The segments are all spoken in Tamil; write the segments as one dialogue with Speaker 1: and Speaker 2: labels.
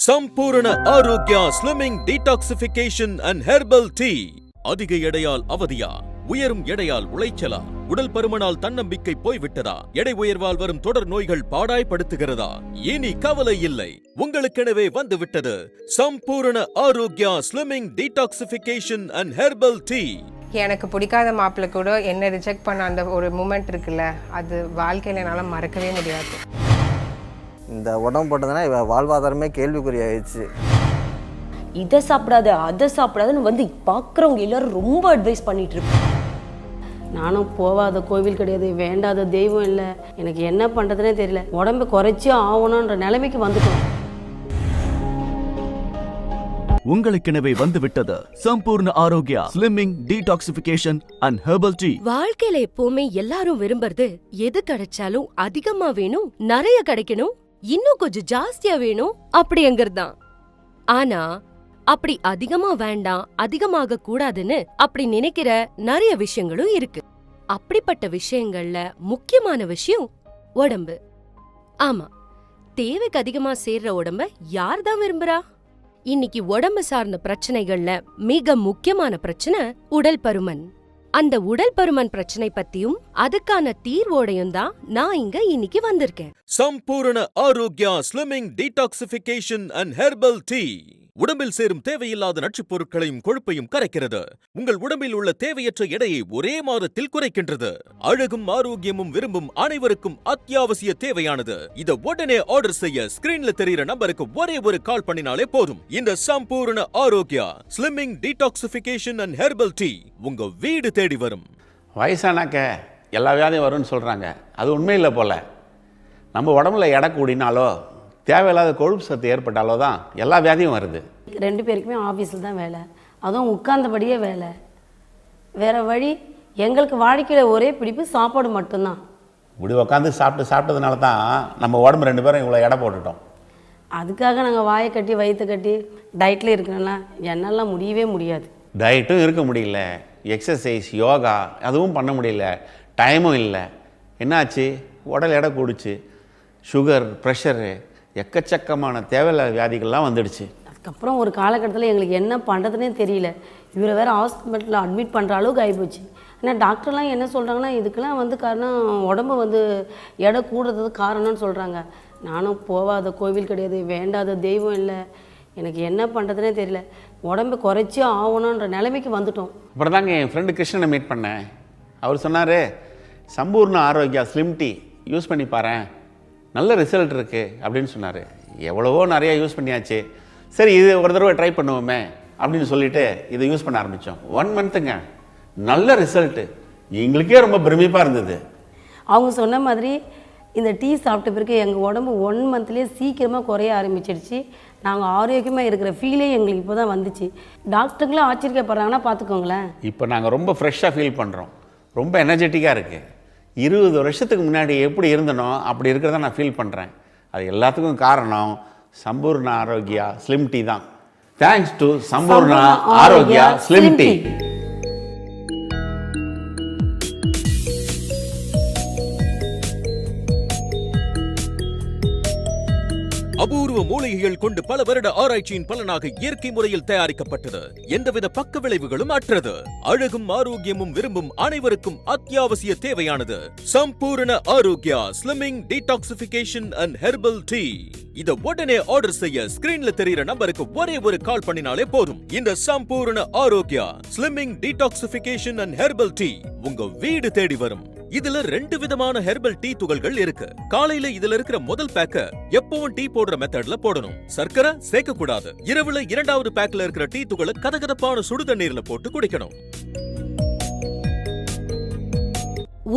Speaker 1: Sampoorna Arogya Detoxification and Herbal Tea. அதிக எடையால் அவதியா, உயரும் எடையால் உளைச்சலா, உடல் பருமனால் தன்னம்பிக்கை போய்விட்டதா, எடை உயர்வால் வரும் தொடர் நோய்கள் பாடாய்படுத்துகிறதா? இனி கவலை இல்லை, உங்களுக்கெனவே வந்துவிட்டது Sampoorna Arogya slimming detoxification and herbal tea.
Speaker 2: எனக்கு பிடிக்காத மாப்பிள்ளை கூட என்ன ரிஜெக்ட் பண்ண அந்த ஒரு மூமெண்ட் இருக்குல்ல, அது வாழ்க்கையில என்னால மறக்கவே முடியாது.
Speaker 3: இந்த உடம்பு போட்டதுன்னா வாழ்வாதாரமே கேள்விக்குறி ஆயிடுச்சு.
Speaker 4: இதை சாப்பிடாத அதை சாப்பிடாதுன்னு வந்து பார்க்குறவங்க எல்லாரும் ரொம்ப அட்வைஸ் பண்ணிட்டு இருப்பாங்க. நானும் போகாத கோவில் கிடையாது, வேண்டாத தெய்வம் இல்லை, எனக்கு என்ன பண்ணுறதுனே தெரியல, உடம்பு குறைச்சி ஆகணுன்ற நிலைமைக்கு வந்துட்டோம்.
Speaker 5: உங்களுக்கெனவே வந்துவிட்டது Sampoorna Arogya slimming detoxification and herbal tea.
Speaker 6: வாழ்க்கையில எப்பவுமே எல்லாரும் விரும்புறது எது கிடைச்சாலும் அதிகமா வேணும், நிறைய கிடைக்கணும், இன்னும் கொஞ்சம் ஜாஸ்தியா வேணும் அப்படிங்கிறதுதான். ஆனா அப்படி அதிகமா வேண்டாம், அதிகமாக கூடாதுன்னு அப்படி நினைக்கிற நிறைய விஷயங்களும் இருக்கு. அப்படிப்பட்ட விஷயங்கள்ல முக்கியமான விஷயம் உடம்பு. ஆமா, தேவைக்கு அதிகமா சேர்ற உடம்ப யார் தான் விரும்புறா? இன்னைக்கு உடம்பு சார்ந்த பிரச்சனைகள்ல மிக முக்கியமான பிரச்சனை உடல் பருமன். அந்த உடல் பருமன் பிரச்சனை பத்தியும் அதுக்கான தீர்வோடையும் தான் நான் இங்க இன்னைக்கு வந்திருக்கேன்.
Speaker 1: Sampoorna Arogya slimming detoxification and herbal tea உடம்பில் சேரும் தேவையில்லாத நச்சுப் பொருட்களையும் கொழுப்பையும் கரைக்கிறது. உங்கள் உடம்பில் உள்ள தேவையற்ற எடையை ஒரே மாதத்தில் குறைக்கின்றது. அழகும் ஆரோக்கியமும் விரும்பும் அனைவருக்கும் அத்தியாவசிய தேவையானது. இத உடனே ஆர்டர் செய்ய ஸ்கிரீன்ல தெரியுற நம்பருக்கு ஒரே ஒரு கால் பண்ணினாலே போதும். இந்த Sampoorna Arogya slimming detoxification and herbal tea உங்க வீடு தேடி வரும்.
Speaker 7: வயசானாக்க எல்லா வியாதியும் வரும்னு சொல்கிறாங்க. அது உண்மை இல்லை போல். நம்ம உடம்புல எடை கூடினாலோ தேவையில்லாத கொழுப்பு சத்து ஏற்பட்டாலோ தான் எல்லா வியாதியும் வருது.
Speaker 4: 2 பேருக்குமே ஆஃபீஸில் தான் வேலை, அதுவும் உட்கார்ந்தபடியே வேலை. வேறு வழி எங்களுக்கு வாழ்க்கையில் ஒரே பிடிப்பு சாப்பாடு மட்டும்தான்.
Speaker 7: இப்படி உட்காந்து சாப்பிட்டதுனால தான் நம்ம உடம்பு 2 பேரும் இவ்வளோ எடை போட்டுட்டோம்.
Speaker 4: அதுக்காக நாங்கள் வாயை கட்டி வயிற்று கட்டி டயட்டில் இருக்கிறோன்னா என்னால் முடியவே முடியாது.
Speaker 7: டயட்டும் இருக்க முடியல, எக்ஸசைஸ் யோகா அதுவும் பண்ண முடியல, டைமும் இல்லை. என்னாச்சு? உடல் எடை கூடிச்சு, சுகர் ப்ரெஷரு எக்கச்சக்கமான தேவையில்லாத வியாதிகள்லாம் வந்துடுச்சு.
Speaker 4: அதுக்கப்புறம் ஒரு காலகட்டத்தில் எங்களுக்கு என்ன பண்ணுறதுனே தெரியல. இவரை வேறு ஹாஸ்பிட்டலில் அட்மிட் பண்ணுற அளவுக்கு ஆகிப்போச்சு. ஏன்னா டாக்டர்லாம் என்ன சொல்கிறாங்கன்னா, இதுக்கெல்லாம் காரணம் உடம்பு எடை கூடுறதுக்கு காரணம்னு சொல்கிறாங்க. நானும் போகாத கோவில் கிடையாது, வேண்டாத தெய்வம் இல்லை, எனக்கு என்ன பண்ணுறதுனே தெரியல, உடம்பு குறைச்சி ஆகணுன்ற நிலைமைக்கு வந்துட்டோம்.
Speaker 7: அப்புறம் தாங்க என் ஃப்ரெண்டு கிருஷ்ணனை மீட் பண்ணேன். அவர் சொன்னார், சம்பூர்ண ஆரோக்கியா ஸ்லிம் டீ யூஸ் பண்ணி பாரேன், நல்ல ரிசல்ட் இருக்குது அப்படின்னு சொன்னார். எவ்வளவோ நிறையா யூஸ் பண்ணியாச்சு, சரி இது ஒரு தடவை ட்ரை பண்ணுவோமே அப்படின்னு சொல்லிவிட்டு இதை யூஸ் பண்ண ஆரம்பித்தோம். 1 மந்த்துங்க நல்ல ரிசல்ட்டு. எங்களுக்கே ரொம்ப பிரமிப்பாக இருந்தது.
Speaker 4: அவங்க சொன்ன மாதிரி இந்த டீ சாப்பிட்ட பிறகு எங்கள் உடம்பு 1 மந்த்லேயே சீக்கிரமாக குறைய ஆரம்பிச்சிடுச்சு. நாங்கள் ஆரோக்கியமாக இருக்கிற ஃபீலே எங்களுக்கு இப்போ தான் வந்துச்சு. டாக்டருங்களும் ஆச்சரியப்படுறாங்கன்னா பார்த்துக்கோங்களேன்.
Speaker 7: இப்போ நாங்கள் ரொம்ப ஃப்ரெஷ்ஷாக ஃபீல் பண்ணுறோம், ரொம்ப எனர்ஜெட்டிக்காக இருக்குது. 20 வருஷத்துக்கு முன்னாடி எப்படி இருந்தனோ அப்படி இருக்கிறத நான் ஃபீல் பண்ணுறேன். அது எல்லாத்துக்கும் காரணம் சம்பூர்ண ஆரோக்கியா ஸ்லிம் டீ தான். Thanks to Sampoorna Arogya slim tea.
Speaker 1: அபூர்வ மூலிகைகள் கொண்டு பல வருட ஆராய்ச்சியின் பலனாக இயற்கை முறையில் தயாரிக்கப்பட்டது. எந்தவித பக்க விளைவுகளும் அற்றது. அழகும் ஆரோக்கியமும் விரும்பும் அனைவருக்கும் அத்தியாவசிய தேவையானது. Sampoorna Arogya slimming detoxification and herbal tea. இத உடனே ஆர்டர் செய்ய ஸ்கிரீன்ல தெரியுற நம்பருக்கு ஒரே ஒரு கால் பண்ணினாலே போதும். இந்த Sampoorna Arogya slimming detoxification and herbal tea உங்க வீடு தேடி வரும். இதுல 2 விதமான ஹெர்பல் டீ துகள்கள் இருக்கு. காலையில இதுல இருக்கிற முதல் பேக்க எப்பவும் டீ போடுற மெத்தட்ல போடணும், சர்க்கரை சேர்க்க கூடாது. இரவுல 2வது பேக்ல இருக்கிற டீ துகளை கதகதப்பான சுடு தண்ணீர்ல போட்டு குடிக்கணும்.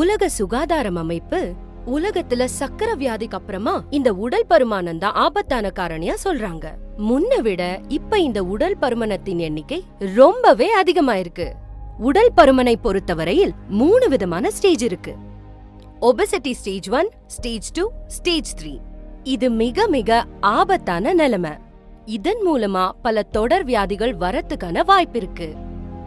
Speaker 6: உலக சுகாதாரம் அமைப்பு உலகத்துல சக்கரை வியாதிக்கு அப்புறமா இந்த உடல் பருமானம் தான் ஆபத்தான காரணியா சொல்றாங்க. முன்ன விட இப்ப இந்த உடல் பருமனத்தின் எண்ணிக்கை ரொம்பவே அதிகமாயிருக்கு. உடல் பருமனை பொறுத்தவரையில் 3 விதமான ஸ்டேஜ் இருக்கு. obesity stage 1, stage 2, stage 3. இது மிக மிக ஆபத்தான நிலைமை. இதன் மூலமா பல தொடர் வியாதிகள் வரத்துக்கான வாய்ப்பு இருக்கு.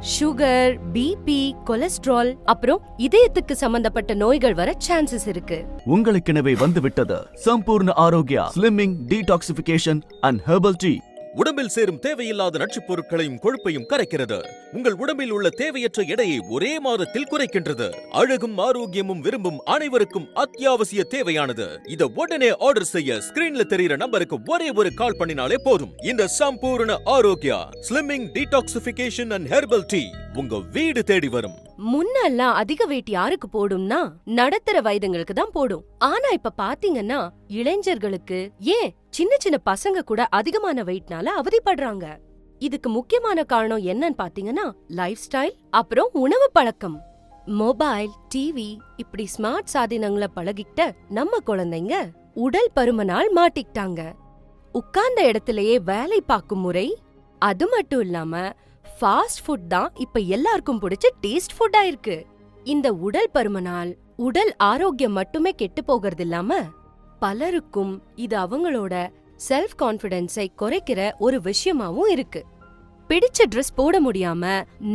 Speaker 6: சுகர், பிபி, கொலஸ்ட்ரால் அப்புறம் இதயத்துக்கு சம்பந்தப்பட்ட நோய்கள் வர சான்சஸ் இருக்கு.
Speaker 5: உங்களுக்கெனவே வந்துவிட்டது Sampoorna Arogya slimming detoxification and herbal tea.
Speaker 1: உடம்பில் சேரும் தேவையில்லாத நச்சுப் பொருட்களையும் கொழுப்பையும் கரைக்கிறது. உங்கள் உடம்பில் உள்ள தேவையற்ற எடையை ஒரே மாதத்தில் குறைக்கின்றது. அழகும் ஆரோக்கியமும் விரும்பும் அனைவருக்கும் அத்தியாவசிய தேவையானது. இத உடனே ஆர்டர் செய்ய ஸ்கிரீன்ல தெரியுற நம்பருக்கு ஒரே ஒரு கால் பண்ணினாலே போதும். இந்த Sampoorna Arogya slimming detoxification and herbal tea உங்க வீடு தேடி வரும்.
Speaker 6: முன்னெல்லாம் அதிக வெயிட் யாருக்கு போடும்னா நடுத்தர வயதுங்களுக்கு தான் போடும். ஆனா இப்ப பாத்தீங்கன்னா இளைஞர்களுக்கு, ஏன் சின்ன சின்ன பசங்க கூட அதிகமான வெயிட்னால அவதிப்படுறாங்க. இதுக்கு முக்கியமான காரணம் என்னன்னு பாத்தீங்கன்னா லைஃப் ஸ்டைல், அப்புறம் உணவு பழக்கம். மொபைல், டிவி இப்படி ஸ்மார்ட் சாதனங்களை பழகிட்ட நம்ம குழந்தைங்க உடல் பருமனால் மாட்டிக்கிட்டாங்க. உட்கார்ந்த இடத்திலேயே வேலை பார்க்கும் முறை, அது மட்டும் இல்லாம ஃபாஸ்ட் ஃபுட் தான் இப்ப எல்லாருக்கும் பிடிச்ச டேஸ்ட் ஃபுட்டா இருக்கு. இந்த உடல் பருமனால் உடல் ஆரோக்கியம் மட்டுமே கெட்டு போகிறது இல்லாம பலருக்கும் இது அவங்களோட செல்ஃப் கான்ஃபிடன்ஸை குறைக்கிற ஒரு விஷயமாவும் இருக்கு. பிடிச்ச ட்ரெஸ் போட முடியாம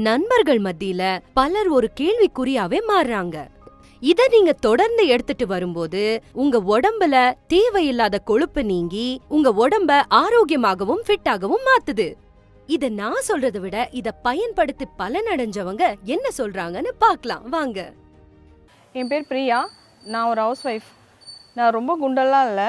Speaker 6: நண்பர்கள் மத்தியில பலர் ஒரு கேள்விக்குறியாவே மாறுறாங்க. இத நீங்க தொடர்ந்து எடுத்துட்டு வரும்போது உங்க உடம்புல தேவையில்லாத கொழுப்பு நீங்கி உங்க உடம்ப ஆரோக்கியமாகவும் ஃபிட்டாகவும் மாத்துது. இத நான் சொல்றதை விட இத பயன்படுத்தி பலனடைஞ்சவங்க என்ன சொல்றாங்கன்னு பார்க்கலாம் வாங்க.
Speaker 8: என் பேர் பிரியா. நான் ஒரு ஹவுஸ் ஒய்ஃப். நான் ரொம்ப குண்டெல்லாம் இல்லை,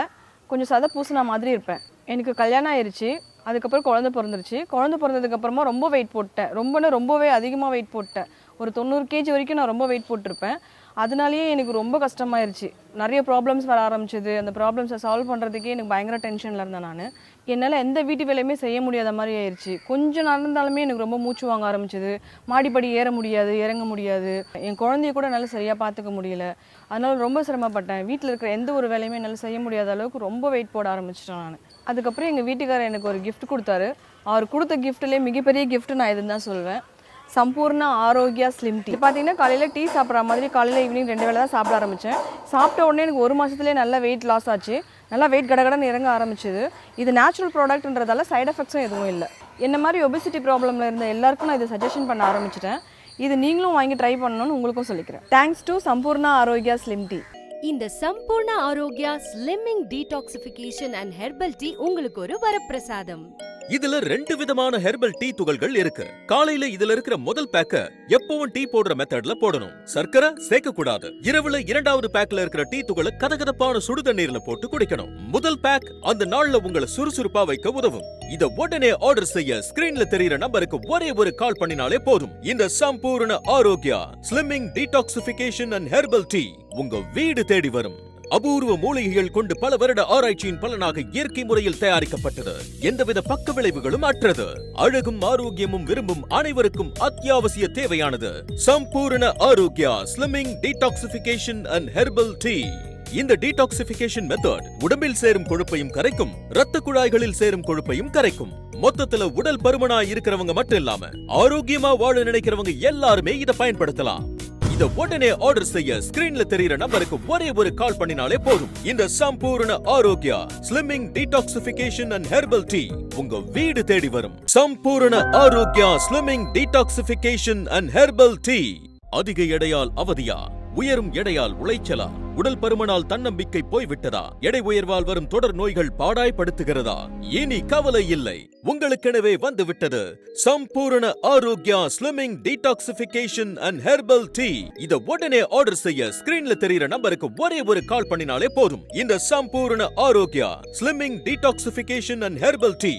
Speaker 8: கொஞ்சம் சதை பூசினா மாதிரி இருப்பேன். எனக்கு கல்யாணம் ஆயிடுச்சு. அதுக்கப்புறம் குழந்தை பிறந்துருச்சு. குழந்தை பிறந்ததுக்கப்புறமா ரொம்ப வெயிட் போட்டேன். ரொம்பவே அதிகமாக வெயிட் போட்டேன். ஒரு 90 kg வரைக்கும் நான் ரொம்ப வெயிட் போட்டிருப்பேன். அதனாலேயே எனக்கு ரொம்ப கஷ்டமாயிருச்சு. நிறைய ப்ராப்ளம்ஸ் வர ஆரம்பிச்சிது. அந்த ப்ராப்ளம்ஸை சால்வ் பண்ணுறதுக்கே எனக்கு பயங்கர டென்ஷனில் இருந்தேன். நான் என்னால் எந்த வீட்டு வேலையுமே செய்ய முடியாத மாதிரி ஆயிடுச்சு. கொஞ்சம் நடந்தாலுமே எனக்கு ரொம்ப மூச்சு வாங்க ஆரம்பிச்சிது. மாடிப்படி ஏற முடியாது, இறங்க முடியாது. என் குழந்தைய கூட என்னால் சரியாக பார்த்துக்க முடியல. அதனால ரொம்ப சிரமப்பட்டேன். வீட்டில் இருக்கிற எந்த ஒரு வேலையுமே என்னால் செய்ய முடியாத அளவுக்கு ரொம்ப வெயிட் போட ஆரம்பிச்சிட்டேன் நான். அதுக்கப்புறம் எங்கள் வீட்டுக்காரர் எனக்கு ஒரு கிஃப்ட் கொடுத்தாரு. அவர் கொடுத்த கிஃப்ட்லேயே மிகப்பெரிய கிஃப்ட் நான் இதுன்னு தான் சொல்வேன். சம்பூர்ண ஆரோக்கியா ஸ்லிம் டீ. பார்த்தீங்கன்னா காலையில் டீ சாப்பிட்ற மாதிரி காலையில் ஈவினிங் 2 வேளை தான் சாப்பிட ஆரம்பித்தேன். சாப்பிட்ட உடனே எனக்கு 1 மாதத்துலேயே நல்லா வெயிட் லாஸ் ஆச்சு. நல்லா வெயிட் கடகடன்னு இறங்க ஆரம்பிச்சிது. இது நேச்சுரல் ப்ராடக்ட்ன்றதால சைட் எஃபெக்ட்ஸும் எதுவும் இல்லை. என்ன மாதிரி ஒபிசிட்டி ப்ராப்ளமில் இருந்த எல்லாருக்கும் நான் இதை சஜஷன் பண்ண ஆரம்பிச்சிட்டேன். இது நீங்களும் வாங்கி ட்ரை பண்ணணும்னு உங்களுக்கும் சொல்லிக்கிறேன். Thanks to Sampoorna Arogya slim tea.
Speaker 6: இந்த Sampoorna Arogya slimming detoxification and herbal tea உங்களுக்கு ஒரு வரப்பிரசாதம்.
Speaker 1: இதுல 2 விதமான ஹெர்பல் டீ துகள்கள் இருக்கு. காலையில இதுல இருக்கிற முதல் பேக்க எப்பவும் டீ போடுற மெத்தட்ல போடணும். சர்க்கரை சேர்க்க கூடாது. இரவுல 2வது பேக்ல இருக்கிற டீ துகளை கதகதப்பான சுடுதண்ணீர்ல போட்டு குடிக்கணும். முதல் பேக் அந்த நாள்ல உங்களை சுறுசுறுப்பா வைக்க உதவும். இத உடனே ஆர்டர் செய்ய ஸ்கிரீன்ல தெரியுற நம்பருக்கு ஒரே ஒரு கால் பண்ணினாலே போதும். இந்த Sampoorna Arogya slimming detoxification and herbal tea உங்க வீடு தேடி வரும். அபூர்வ மூலிகைகள் கொண்டு பல வருட ஆராய்ச்சியின் பலனாக இயற்கை முறையில் தயாரிக்கப்பட்டது. எந்தவித பக்க விளைவுகளும் அற்றது. அழகும் ஆரோக்கியமும் விரும்பும் அனைவருக்கும் அத்தியாவசிய தேவையானது. Sampoorna Arogya slimming detoxification and herbal tea. இந்த டீடாக்சிஃபிகேஷன் மெத்தட் உடம்பில் சேரும் கொழுப்பையும் கரைக்கும், இரத்த குழாய்களில் சேரும் கொழுப்பையும் கரைக்கும். மொத்தத்துல உடல் பருமனாய் இருக்கிறவங்க மட்டும் இல்லாம ஆரோக்கியமா வாழ நினைக்கிறவங்க எல்லாருமே இத பயன்படுத்தலாம். இத உடனே ஆர்டர் செய்ய ஸ்கிரீன்ல தெரியுற நம்பருக்கு ஒரே ஒரு கால் பண்ணினாலே போதும். இந்த Sampoorna Arogya slimming detoxification and herbal tea உங்க வீடு தேடி வரும். Sampoorna Arogya slimming detoxification and herbal tea. அதிக எடையால் அவதியா? உயரும் எடையால் உளைச்சலா? உடல் பருமனால் தன்னம்பிக்கை போய்விட்டதா? எடை உயர்வால் வரும் தொடர் நோய்கள் பாடாய்படுத்துகிறதா? இனி கவலை இல்லை. உங்களுக்கெனவே வந்துவிட்டது Sampoorna Arogya slimming detoxification and herbal tea. இத உடனே ஆர்டர் செய்ய ஸ்கிரீன்ல தெரியுற நம்பருக்கு ஒரே ஒரு கால் பண்ணினாலே போதும். இந்த Sampoorna Arogya slimming detoxification and herbal tea